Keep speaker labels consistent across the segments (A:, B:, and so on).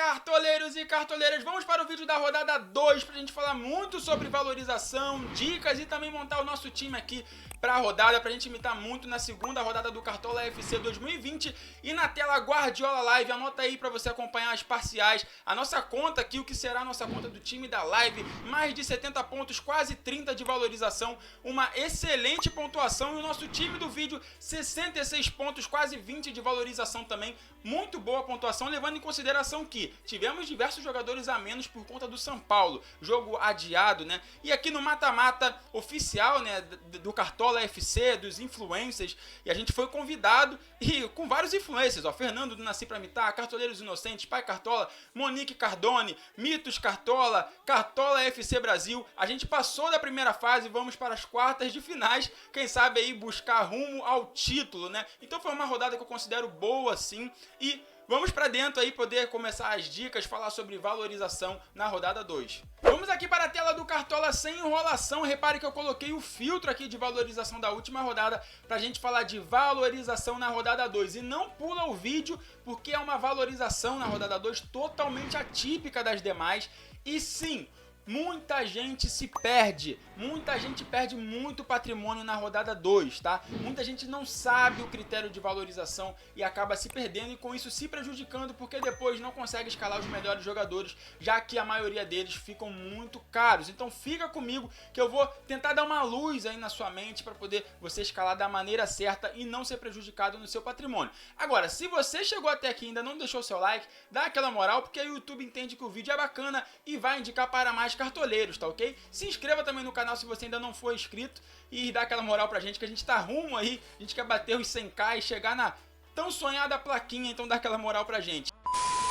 A: Cartoleiros e cartoleiras, vamos para o vídeo da rodada 2 para a gente falar muito sobre valorização, dicas e também montar o nosso time aqui para a rodada, para a gente imitar muito na segunda rodada do Cartola FC 2020 e na tela Guardiola Live. Anota aí para você acompanhar as parciais, a nossa conta aqui, o que será a nossa conta do time da live, mais de 70 pontos, quase 30 de valorização, uma excelente pontuação e o nosso time do vídeo, 66 pontos, quase 20 de valorização também, muito boa pontuação, levando em consideração que tivemos diversos jogadores a menos por conta do São Paulo, jogo adiado, né? E aqui no mata-mata oficial, né, do Cartola FC, dos influencers, e a gente foi convidado e com vários influencers, ó, Fernando do Nasci Pra Mitar, Cartoleiros Inocentes, Pai Cartola, Monique Cardone, Mitos Cartola, Cartola FC Brasil. A gente passou da primeira fase, vamos para as quartas de finais, quem sabe aí buscar rumo ao título, né? Então foi uma rodada que eu considero boa sim, e vamos para dentro aí poder começar as dicas, falar sobre valorização na rodada 2. Vamos aqui para a tela do Cartola sem enrolação. Repare que eu coloquei o filtro aqui de valorização da última rodada para a gente falar de valorização na rodada 2. E não pula o vídeo porque é uma valorização na rodada 2 totalmente atípica das demais. E sim, muita gente se perde, muita gente perde muito patrimônio na rodada 2, tá? Muita gente não sabe o critério de valorização e acaba se perdendo e com isso se prejudicando porque depois não consegue escalar os melhores jogadores, já que a maioria deles ficam muito caros. Então fica comigo que eu vou tentar dar uma luz aí na sua mente para poder você escalar da maneira certa e não ser prejudicado no seu patrimônio. Agora, se você chegou até aqui e ainda não deixou seu like, dá aquela moral porque aí o YouTube entende que o vídeo é bacana e vai indicar para mais cartoleiros, tá ok? Se inscreva também no canal se você ainda não for inscrito e dá aquela moral pra gente que a gente tá rumo aí, a gente quer bater os 100k e chegar na tão sonhada plaquinha, então dá aquela moral pra gente.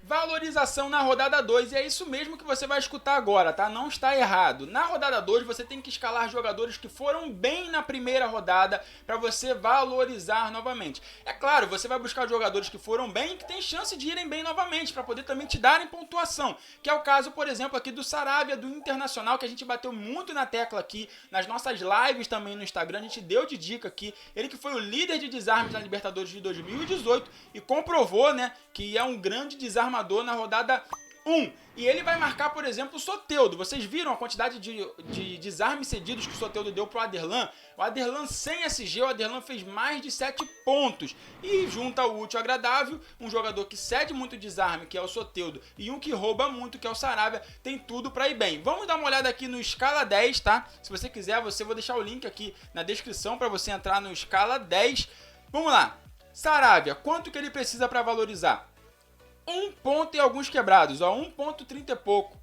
A: Valorização na rodada 2, e é isso mesmo que você vai escutar agora, tá? Não está errado. Na rodada 2 você tem que escalar jogadores que foram bem na primeira rodada para você valorizar novamente. É claro, você vai buscar jogadores que foram bem e que tem chance de irem bem novamente, para poder também te darem pontuação, que é o caso, por exemplo, aqui do Sarabia, do Internacional, que a gente bateu muito na tecla aqui, nas nossas lives também no Instagram, a gente deu de dica aqui, ele que foi o líder de desarmes na Libertadores de 2018 e comprovou, né, que é um grande desarmador na rodada 1. E ele vai marcar, por exemplo, o Soteldo. Vocês viram a quantidade de desarmes cedidos que o Soteldo deu pro Aderlan? O Aderlan sem SG, o Aderlan fez mais de 7 pontos. E junta o útil ao agradável, um jogador que cede muito desarme, que é o Soteldo, e um que rouba muito, que é o Sarabia, tem tudo para ir bem. Vamos dar uma olhada aqui no Escala 10, tá? Se você quiser, vou deixar o link aqui na descrição para você entrar no Escala 10. Vamos lá. Sarabia, quanto que ele precisa para valorizar? 1 ponto e alguns quebrados, ó, 1,30 é pouco.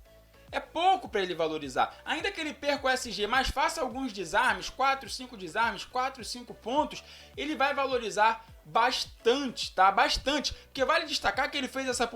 A: É pouco para ele valorizar. Ainda que ele perca o SG, mas faça alguns desarmes, 4, 5 desarmes, 4, 5 pontos, ele vai valorizar bastante, tá? Bastante. Porque vale destacar que ele fez essa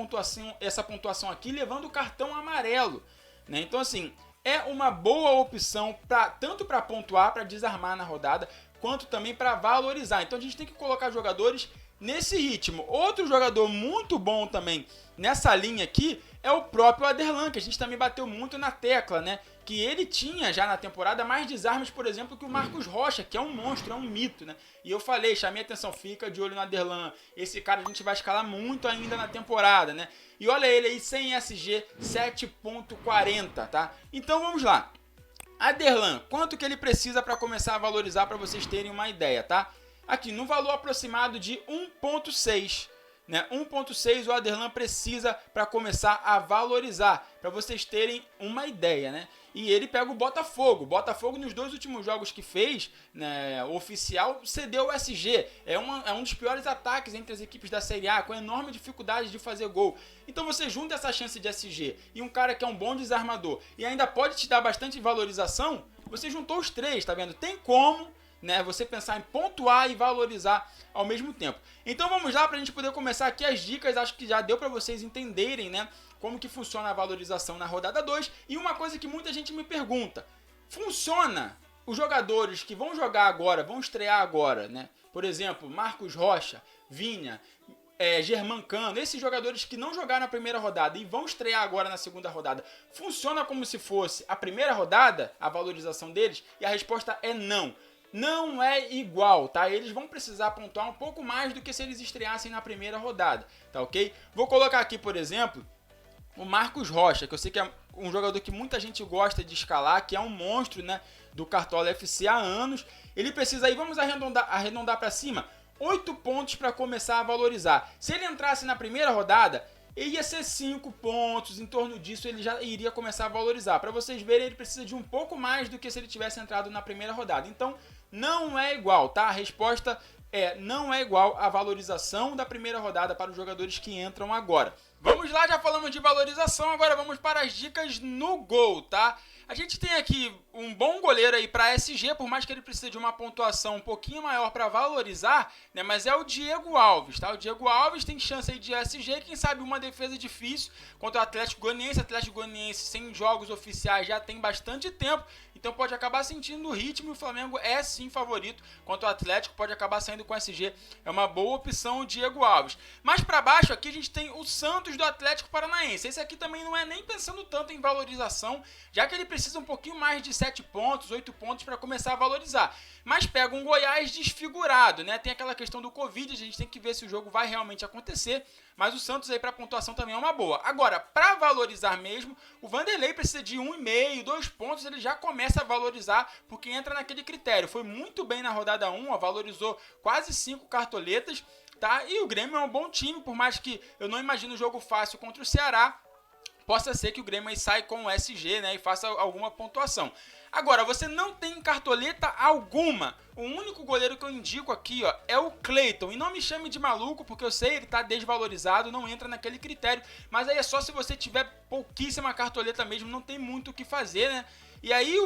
A: pontuação aqui levando o cartão amarelo, né? Então assim, é uma boa opção tanto para pontuar, para desarmar na rodada, quanto também para valorizar. Então a gente tem que colocar jogadores nesse ritmo. Outro jogador muito bom também nessa linha aqui é o próprio Aderlan, que a gente também bateu muito na tecla, né? Que ele tinha já na temporada mais desarmes, por exemplo, que o Marcos Rocha, que é um monstro, é um mito, né? E eu falei, chamei a atenção, fica de olho no Aderlan. Esse cara a gente vai escalar muito ainda na temporada, né? E olha ele aí, sem SG, 7,40, tá? Então vamos lá. Aderlan, quanto que ele precisa para começar a valorizar, para vocês terem uma ideia, tá? Aqui, no valor aproximado de 1,6, né? 1,6 o Aderlan precisa para começar a valorizar, para vocês terem uma ideia, né? E ele pega o Botafogo. Botafogo nos 2 últimos jogos que fez, né, oficial, cedeu o SG. É um dos piores ataques entre as equipes da Série A, com enorme dificuldade de fazer gol. Então você junta essa chance de SG e um cara que é um bom desarmador e ainda pode te dar bastante valorização, você juntou os 3, tá vendo? Tem como, né, você pensar em pontuar e valorizar ao mesmo tempo. Então vamos lá para a gente poder começar aqui as dicas. Acho que já deu para vocês entenderem, né, como que funciona a valorização na rodada 2. E uma coisa que muita gente me pergunta: funciona os jogadores que vão jogar agora, vão estrear agora, né? Por exemplo, Marcos Rocha, Vinha, Germancano, esses jogadores que não jogaram na primeira rodada e vão estrear agora na segunda rodada, funciona como se fosse a primeira rodada, a valorização deles? E a resposta é não. Não é igual, tá? Eles vão precisar pontuar um pouco mais do que se eles estreassem na primeira rodada, tá ok? Vou colocar aqui, por exemplo, o Marcos Rocha, que eu sei que é um jogador que muita gente gosta de escalar, que é um monstro, né, do Cartola FC há anos. Ele precisa aí, vamos arredondar para cima, 8 pontos para começar a valorizar. Se ele entrasse na primeira rodada, ia ser 5 pontos, em torno disso ele já iria começar a valorizar. Para vocês verem, ele precisa de um pouco mais do que se ele tivesse entrado na primeira rodada. Então, não é igual, tá? A resposta é, não é igual a valorização da primeira rodada para os jogadores que entram agora. Vamos lá, já falamos de valorização, agora vamos para as dicas no gol, tá? A gente tem aqui um bom goleiro aí para SG, por mais que ele precise de uma pontuação um pouquinho maior para valorizar, né? Mas é o Diego Alves, tá? O Diego Alves tem chance aí de SG, quem sabe uma defesa difícil contra o Atlético Goianiense. Atlético Goianiense sem jogos oficiais já tem bastante tempo, então pode acabar sentindo o ritmo, e o Flamengo é sim favorito contra o Atlético, pode acabar saindo com SG, é uma boa opção o Diego Alves. Mais para baixo aqui a gente tem o Santos do Atlético Paranaense. Esse aqui também não é nem pensando tanto em valorização, já que ele precisa um pouquinho mais de 7 pontos, 8 pontos para começar a valorizar. Mas pega um Goiás desfigurado, né? Tem aquela questão do Covid, a gente tem que ver se o jogo vai realmente acontecer, mas o Santos aí para pontuação também é uma boa. Agora, para valorizar mesmo, o Vanderlei precisa de 1,5, 2 pontos, ele já começa a valorizar, porque entra naquele critério. Foi muito bem na rodada 1, ó, valorizou quase 5 cartoletas, tá? E o Grêmio é um bom time, por mais que eu não imagino um jogo fácil contra o Ceará, possa ser que o Grêmio aí saia com o SG, né, e faça alguma pontuação. Agora, você não tem cartoleta alguma. O único goleiro que eu indico aqui, ó, é o Cleiton. E não me chame de maluco, porque eu sei, ele tá desvalorizado, não entra naquele critério. Mas aí é só se você tiver pouquíssima cartoleta mesmo, não tem muito o que fazer, né? E aí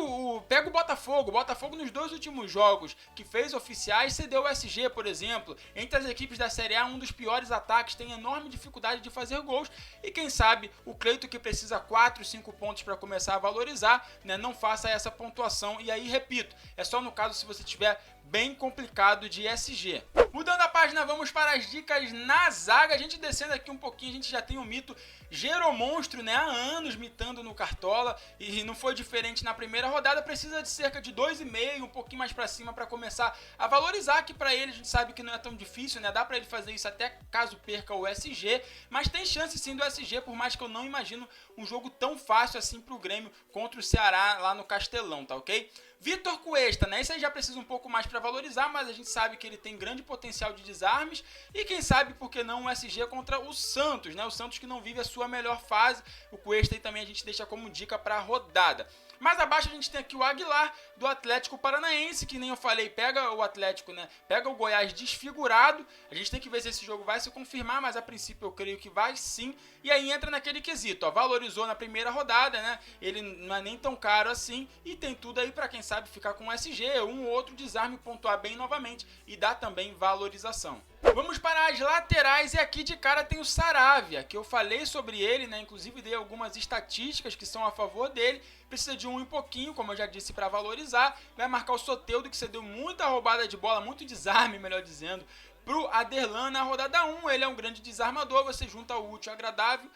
A: pega o Botafogo. O Botafogo nos 2 últimos jogos que fez oficiais cedeu o SG, por exemplo. Entre as equipes da Série A, um dos piores ataques, tem enorme dificuldade de fazer gols. E quem sabe o Cleiton, que precisa 4, 5 pontos para começar a valorizar, né, não faça essa pontuação. E aí, repito, é só no caso se você tiver bem complicado de SG. Mudando a página, vamos para as dicas na zaga. A gente descendo aqui um pouquinho, a gente já tem o mito Geromonstro, né? Há anos mitando no Cartola, e não foi diferente na primeira rodada. Precisa de cerca de 2,5, um pouquinho mais para cima para começar a valorizar, que para ele a gente sabe que não é tão difícil, né? Dá para ele fazer isso até caso perca o SG, mas tem chance sim do SG, por mais que eu não imagino um jogo tão fácil assim para o Grêmio contra o Ceará lá no Castelão, tá ok? Vitor Cuesta, né? Esse aí já precisa um pouco mais para valorizar, mas a gente sabe que ele tem grande potencial de desarmes, e quem sabe por que não um SG contra o Santos, né? O Santos que não vive a sua melhor fase. O Cuesta aí também a gente deixa como dica para a rodada. Mais abaixo a gente tem aqui o Aguilar do Atlético Paranaense, que nem eu falei, pega o Atlético, né? Pega o Goiás desfigurado. A gente tem que ver se esse jogo vai se confirmar, mas a princípio eu creio que vai sim. E aí entra naquele quesito, ó, valorizou na primeira rodada, né? Ele não é nem tão caro assim, e tem tudo aí para quem sabe ficar com SG, um ou outro desarme, pontuar bem novamente e dá também valorização. Vamos para as laterais, e aqui de cara tem o Saravia, que eu falei sobre ele, né? Inclusive dei algumas estatísticas que são a favor dele. Precisa de um pouquinho, como eu já disse, para valorizar. Vai marcar o Soteldo, que cedeu muita roubada de bola, muito desarme, melhor dizendo, pro Aderlan na rodada 1. Ele é um grande desarmador, você junta o útil ao agradável,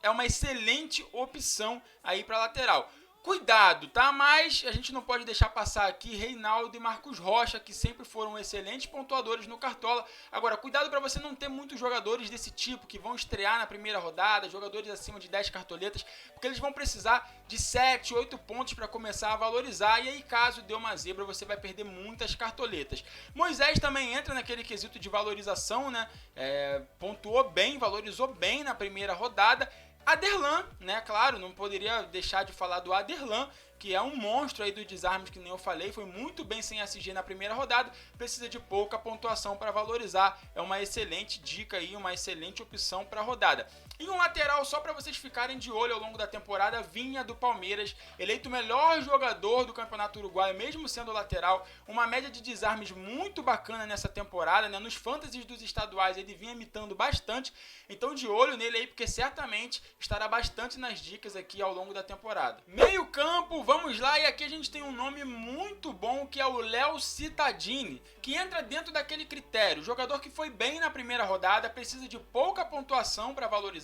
A: é uma excelente opção aí para lateral. Cuidado, tá? Mas a gente não pode deixar passar aqui Reinaldo e Marcos Rocha, que sempre foram excelentes pontuadores no Cartola. Agora, cuidado para você não ter muitos jogadores desse tipo, que vão estrear na primeira rodada, jogadores acima de 10 cartoletas, porque eles vão precisar de 7, 8 pontos para começar a valorizar, e aí caso dê uma zebra, você vai perder muitas cartoletas. Moisés também entra naquele quesito de valorização, né? Pontuou bem, valorizou bem na primeira rodada. Aderlan, né, claro, não poderia deixar de falar do Aderlan, que é um monstro aí do desarmes, que nem eu falei, foi muito bem sem SG na primeira rodada, precisa de pouca pontuação para valorizar, é uma excelente dica aí, uma excelente opção para a rodada. E um lateral, só para vocês ficarem de olho ao longo da temporada, Vinha do Palmeiras, eleito o melhor jogador do Campeonato Uruguaio, mesmo sendo lateral, uma média de desarmes muito bacana nessa temporada, né? Nos fantasies dos estaduais ele vinha imitando bastante, então de olho nele aí, porque certamente estará bastante nas dicas aqui ao longo da temporada. Meio campo, vamos lá, e aqui a gente tem um nome muito bom, que é o Léo Cittadini, que entra dentro daquele critério, jogador que foi bem na primeira rodada, precisa de pouca pontuação para valorizar,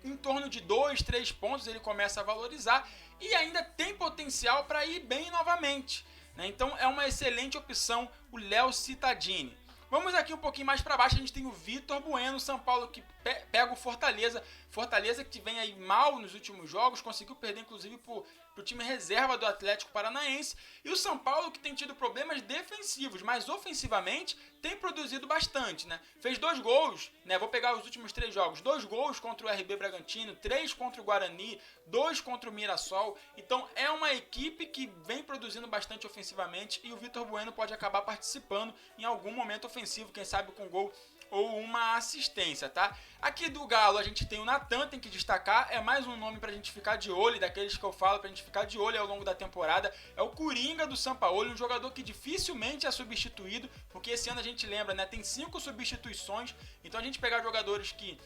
A: em torno de 2, 3 pontos ele começa a valorizar, e ainda tem potencial para ir bem novamente, né? Então é uma excelente opção o Léo Cittadini. Vamos aqui um pouquinho mais para baixo, a gente tem o Vitor Bueno, São Paulo, que pega o Fortaleza. Fortaleza que vem aí mal nos últimos jogos, conseguiu perder inclusive pro time reserva do Atlético Paranaense. E o São Paulo que tem tido problemas defensivos, mas ofensivamente tem produzido bastante, né? Fez 2 gols, né? Vou pegar os últimos 3 jogos. 2 gols contra o RB Bragantino, 3 contra o Guarani, 2 contra o Mirassol. Então é uma equipe que vem produzindo bastante ofensivamente e o Vitor Bueno pode acabar participando em algum momento ofensivo, quem sabe com gol ou uma assistência, tá? Aqui do Galo a gente tem o Natan, tem que destacar, é mais um nome pra gente ficar de olho, daqueles que eu falo pra gente ficar de olho ao longo da temporada, é o Coringa do Sampaoli, um jogador que dificilmente é substituído, porque esse ano a gente lembra, né, tem 5 substituições, então a gente pegar jogadores que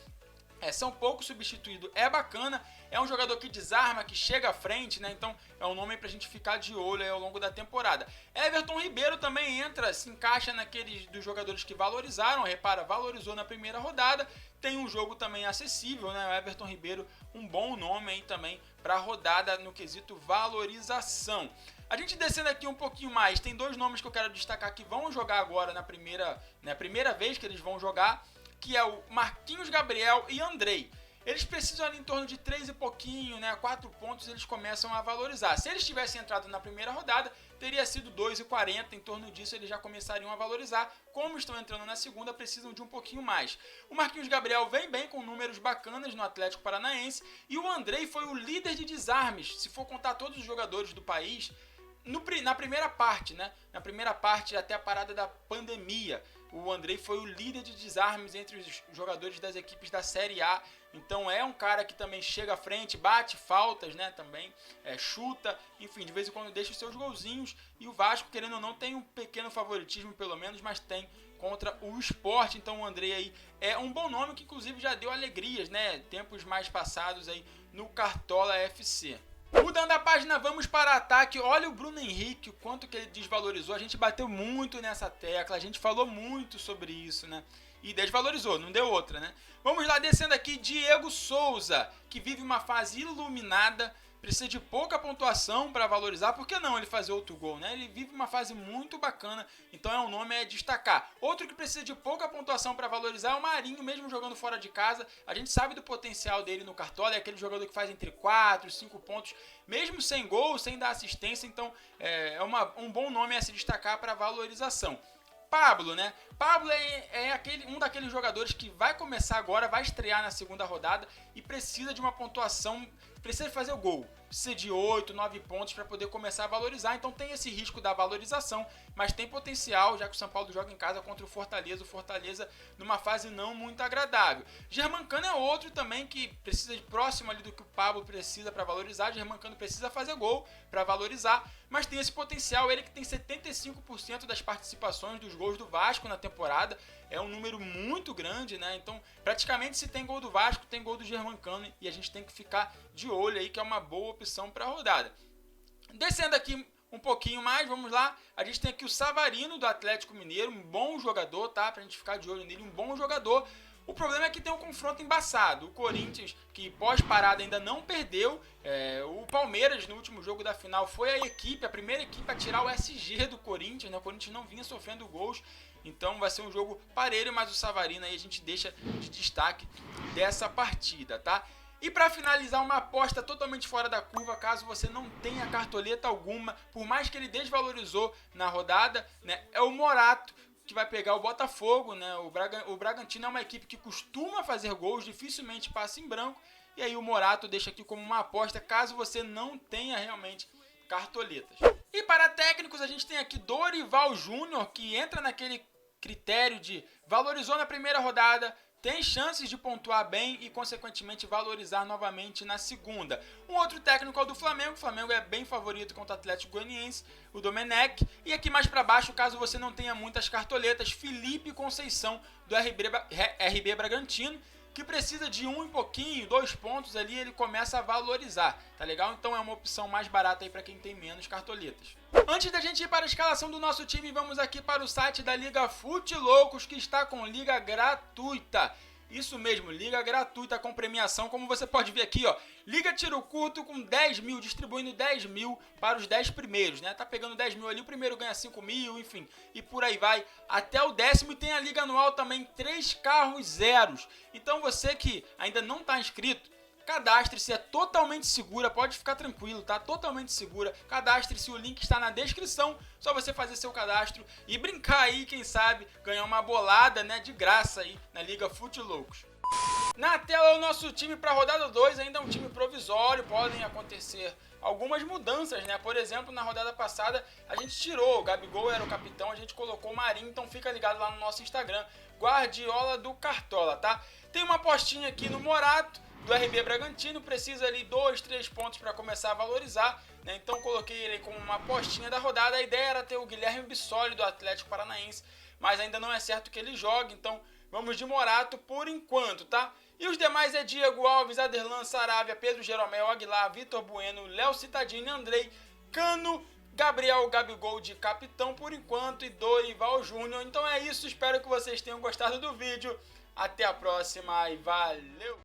A: são pouco substituídos, é bacana, é um jogador que desarma, que chega à frente, né? Então é um nome pra gente ficar de olho aí ao longo da temporada. Everton Ribeiro também entra, se encaixa naqueles dos jogadores que valorizaram, repara, valorizou na primeira rodada, tem um jogo também acessível, né? O Everton Ribeiro, um bom nome aí também pra rodada no quesito valorização. A gente descendo aqui um pouquinho mais, tem 2 nomes que eu quero destacar que vão jogar agora na primeira vez que eles vão jogar, que é o Marquinhos Gabriel e Andrei. Eles precisam ali em torno de 3 e pouquinho, né, 4 pontos eles começam a valorizar. Se eles tivessem entrado na primeira rodada, teria sido 2,40, em torno disso eles já começariam a valorizar. Como estão entrando na segunda, precisam de um pouquinho mais. O Marquinhos Gabriel vem bem com números bacanas no Atlético Paranaense e o Andrei foi o líder de desarmes, se for contar todos os jogadores do país, na primeira parte, né? Na primeira parte até a parada da pandemia. O Andrei foi o líder de desarmes entre os jogadores das equipes da Série A. Então é um cara que também chega à frente, bate faltas, né? Também chuta, enfim, de vez em quando deixa os seus golzinhos. E o Vasco, querendo ou não, tem um pequeno favoritismo pelo menos, mas tem contra o Sport. Então o Andrei aí é um bom nome que inclusive já deu alegrias, né? Tempos mais passados aí no Cartola FC. Mudando a página, vamos para ataque. Olha o Bruno Henrique, o quanto que ele desvalorizou. A gente bateu muito nessa tecla, a gente falou muito sobre isso, né? E desvalorizou, não deu outra, né? Vamos lá, descendo aqui, Diego Souza, que vive uma fase iluminada, precisa de pouca pontuação para valorizar. Por que não ele fazer outro gol, né? Ele vive uma fase muito bacana, então é um nome a destacar. Outro que precisa de pouca pontuação para valorizar é o Marinho, mesmo jogando fora de casa. A gente sabe do potencial dele no Cartola, é aquele jogador que faz entre 4 e 5 pontos, mesmo sem gol, sem dar assistência, então é um bom nome a se destacar para valorização. Pablo, né? Pablo é um daqueles jogadores que vai começar agora, vai estrear na segunda rodada e precisa de uma pontuação, precisa fazer o gol. Precisa de 8, 9 pontos para poder começar a valorizar. Então tem esse risco da valorização, mas tem potencial, já que o São Paulo joga em casa contra o Fortaleza numa fase não muito agradável. Germancano é outro também que precisa de próximo ali do que o Pablo precisa para valorizar. Germancano precisa fazer gol para valorizar, mas tem esse potencial. Ele que tem 75% das participações dos gols do Vasco na temporada. É um número muito grande, né? Então, praticamente se tem gol do Vasco, tem gol do Germancano e a gente tem que ficar de olho aí, que é uma boa opção para a rodada. Descendo aqui um pouquinho mais, vamos lá. A gente tem aqui o Savarino do Atlético Mineiro, um bom jogador, tá? Pra gente ficar de olho nele, um bom jogador. O problema é que tem um confronto embaçado. O Corinthians, que pós-parada ainda não perdeu. O Palmeiras, no último jogo da final, foi a primeira equipe a tirar o SG do Corinthians, né? O Corinthians não vinha sofrendo gols. Então vai ser um jogo parelho, mas o Savarino aí a gente deixa de destaque dessa partida, tá? E para finalizar, uma aposta totalmente fora da curva, caso você não tenha cartoleta alguma, por mais que ele desvalorizou na rodada, né? É o Morato, que vai pegar o Botafogo, né? O Bragantino é uma equipe que costuma fazer gols, dificilmente passa em branco, e aí o Morato deixa aqui como uma aposta, caso você não tenha realmente cartoletas. E para técnicos, a gente tem aqui Dorival Júnior, que entra naquele critério de valorizou na primeira rodada, tem chances de pontuar bem e, consequentemente, valorizar novamente na segunda. Um outro técnico é o do Flamengo. O Flamengo é bem favorito contra o Atlético Goianiense, o Domenech. E aqui mais para baixo, caso você não tenha muitas cartoletas, Felipe Conceição, do RB Bragantino, que precisa de um e pouquinho, 2 pontos ali, ele começa a valorizar, tá legal? Então é uma opção mais barata aí para quem tem menos cartoletas. Antes da gente ir para a escalação do nosso time, vamos aqui para o site da Liga Fute Loucos, que está com liga gratuita. Isso mesmo, liga gratuita com premiação, como você pode ver aqui, ó. Liga tiro curto com 10 mil, distribuindo 10 mil para os 10 primeiros, né? Tá pegando 10 mil ali, o primeiro ganha 5 mil, enfim, e por aí vai. Até o 10º, e tem a liga anual também, 3 carros zeros. Então você que ainda não tá inscrito, cadastre-se, é totalmente segura, pode ficar tranquilo, tá? Totalmente segura. Cadastre-se, o link está na descrição, só você fazer seu cadastro e brincar aí, quem sabe, ganhar uma bolada, né, de graça aí na Liga Fute Loucos. Na tela o nosso time para a rodada 2, ainda é um time provisório, podem acontecer algumas mudanças, né? Por exemplo, na rodada passada a gente tirou, o Gabigol era o capitão, a gente colocou o Marinho, então fica ligado lá no nosso Instagram, Guardiola do Cartola, tá? Tem uma apostinha aqui no Morato, do RB Bragantino, precisa ali 2, 3 pontos para começar a valorizar, né? Então coloquei ele como uma apostinha da rodada. A ideia era ter o Guilherme Bissoli do Atlético Paranaense, mas ainda não é certo que ele jogue, então vamos de Morato por enquanto, tá? E os demais é Diego Alves, Aderlan, Saravia, Pedro Jeromel, Aguilar, Vitor Bueno, Léo Cittadini, Andrei, Cano, Gabriel Gabigol de capitão por enquanto e Dorival Júnior. Então é isso, espero que vocês tenham gostado do vídeo. Até a próxima e valeu!